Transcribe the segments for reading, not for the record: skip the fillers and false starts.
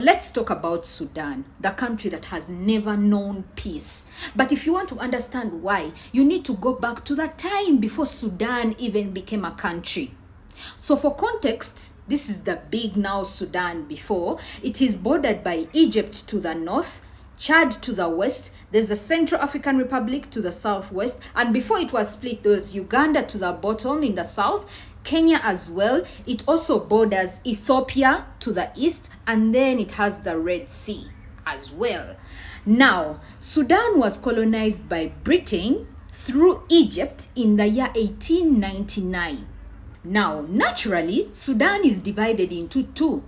Let's talk about Sudan, the country that has never known peace. But if you want to understand why, you need to go back to the time before Sudan even became a country. So for context, this is the big now Sudan before. It is bordered by Egypt to the north, Chad to the west, there's the Central African Republic to the southwest, and before it was split, there was Uganda to the bottom in the south, Kenya as well. It also borders Ethiopia to the east, and then it has the Red Sea as well. Now, Sudan was colonized by Britain through Egypt in the year 1899. Now, naturally, Sudan is divided into two.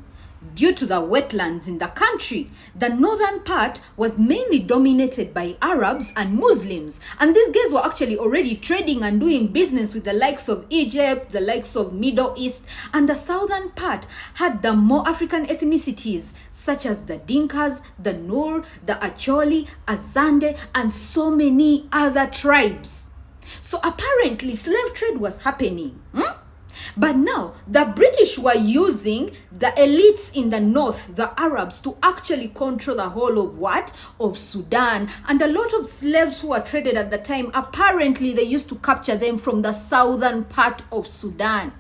Due to the wetlands in the country, the northern part was mainly dominated by Arabs and Muslims, and these guys were actually already trading and doing business with the likes of Egypt, the likes of Middle East, and the southern part had the more African ethnicities such as the Dinkas, the Nur, the Acholi, Azande, and so many other tribes. So apparently slave trade was happening. But now, the British were using the elites in the north, the Arabs, to actually control the whole of what? Of Sudan. And a lot of slaves who were traded at the time, apparently they used to capture them from the southern part of Sudan.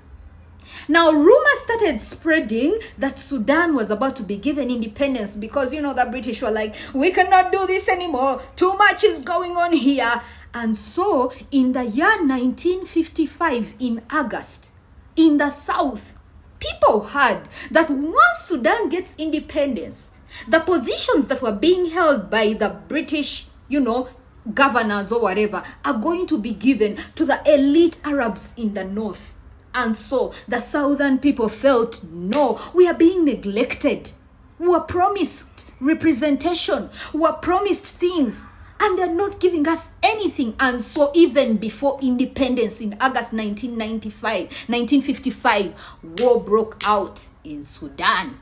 Now, rumors started spreading that Sudan was about to be given independence because, the British were like, we cannot do this anymore. Too much is going on here. And so, in the year 1955, in August, in the south, people heard that once Sudan gets independence, the positions that were being held by the British, governors or whatever, are going to be given to the elite Arabs in the north. And so the southern people felt, no, we are being neglected. We were promised representation. We were promised things. And they're not giving us anything. And so even before independence in August 1955, war broke out in Sudan.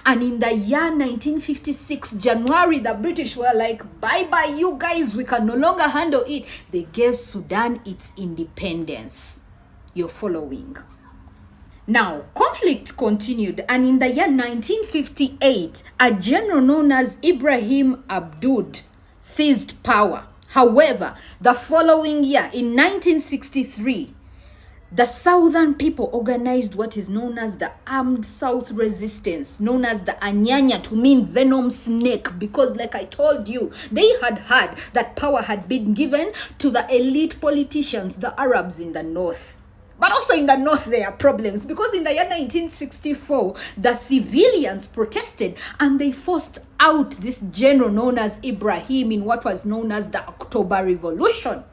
And in the year 1956, January, the British were like, bye-bye, you guys, we can no longer handle it. They gave Sudan its independence. You're following. Now, conflict continued, and in the year 1958, a general known as Ibrahim Abdoud seized power. However, the following year, in 1963, the southern people organized what is known as the Armed South Resistance, known as the Anyanya, to mean venom snake, because like I told you, they had heard that power had been given to the elite politicians, the Arabs in the north. But also in the north, there are problems because in the year 1964, the civilians protested and they forced out this general known as Ibrahim in what was known as the October Revolution.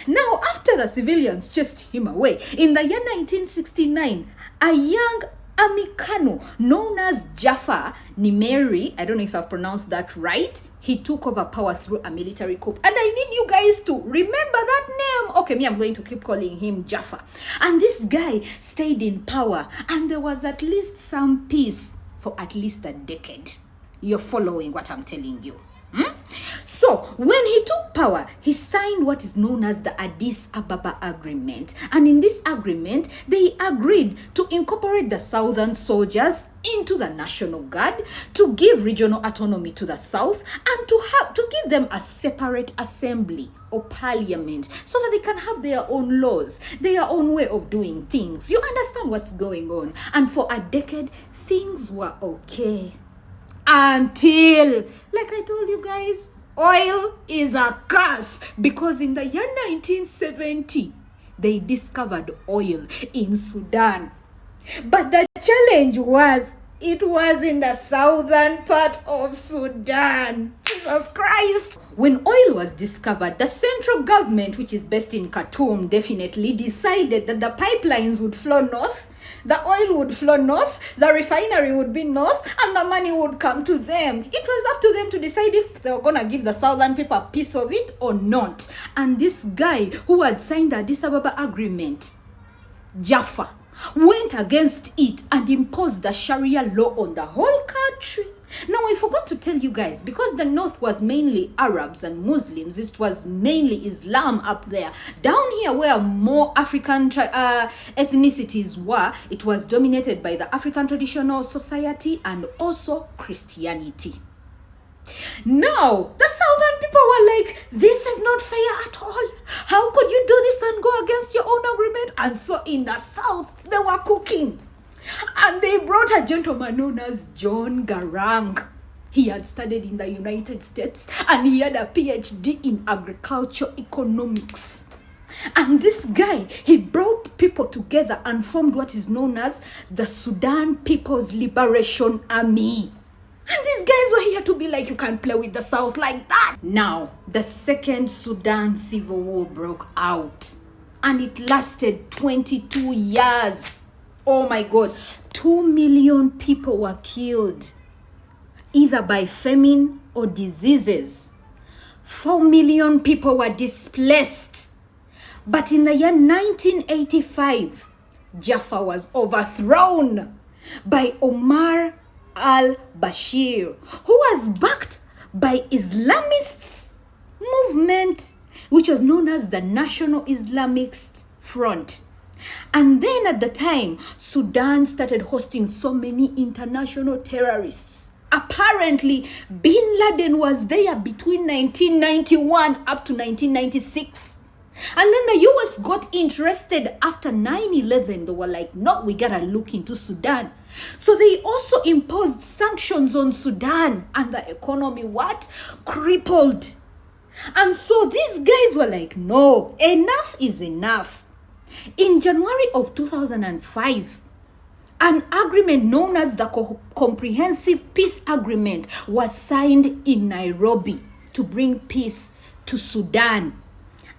Now, after the civilians chased him away, in the year 1969, a young Amikano known as Jafar Nimeri, I don't know if I've pronounced that right, he took over power through a military coup. And I need you guys to remember that name. Okay, I'm going to keep calling him Jafar. And this guy stayed in power and there was at least some peace for at least a decade. You're following what I'm telling you. So, when he took power, he signed what is known as the Addis Ababa Agreement. And in this agreement, they agreed to incorporate the southern soldiers into the National Guard, to give regional autonomy to the south, and to give them a separate assembly or parliament so that they can have their own laws, their own way of doing things. You understand what's going on? And for a decade, things were okay. Until, like I told you guys, oil is a curse, because in the year 1970, they discovered oil in Sudan. But the challenge was, it was in the southern part of Sudan. Jesus Christ! When oil was discovered, the central government, which is based in Khartoum, definitely decided that the pipelines would flow north, the oil would flow north, the refinery would be north, and the money would come to them. It was up to them to decide if they were going to give the southern people a piece of it or not. And this guy who had signed the Addis Ababa Agreement, Jaffa, went against it and imposed the Sharia law on the whole country. Now, I forgot to tell you guys, because the north was mainly Arabs and Muslims, it was mainly Islam up there. Down here where more African ethnicities were, it was dominated by the African traditional society and also Christianity. Now, the southern people were like, this is not fair at all. How could you do this and go against your own agreement? And so in the south, they were cooking. And they brought a gentleman known as John Garang. He had studied in the United States and he had a PhD in agriculture economics. And this guy, he brought people together and formed what is known as the Sudan People's Liberation Army. And these guys were here to be like, you can't play with the South like that. Now, the Second Sudan Civil War broke out. And it lasted 22 years. Oh my God. 2 million people were killed, either by famine or diseases. 4 million people were displaced. But in the year 1985, Jaffa was overthrown by Omar al-Bashir, who was backed by Islamists movement, which was known as the National Islamist Front. And then at the time, Sudan started hosting so many international terrorists. Apparently, Bin Laden was there between 1991 up to 1996. And then the US got interested after 9/11. They were like, no, we gotta look into Sudan. So they also imposed sanctions on Sudan, and the economy, what? Crippled. And so these guys were like, no, enough is enough. In January of 2005, an agreement known as the Comprehensive Peace Agreement was signed in Nairobi to bring peace to Sudan.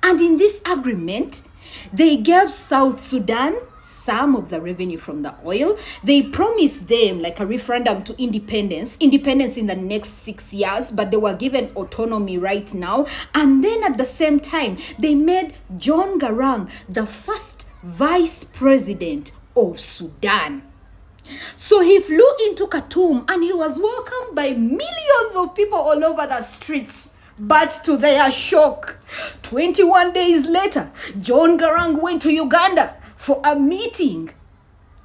And in this agreement, they gave South Sudan some of the revenue from the oil. They promised them like a referendum to independence in the next 6 years, but they were given autonomy right now. And then at the same time, they made John Garang the first vice president of Sudan. So he flew into Khartoum and he was welcomed by millions of people all over the streets. But to their shock, 21 days later, John Garang went to Uganda for a meeting.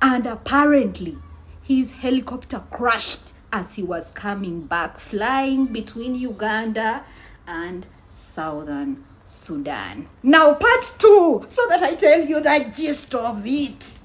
And apparently, his helicopter crashed as he was coming back, flying between Uganda and Southern Sudan. Now, part 2, so that I tell you the gist of it.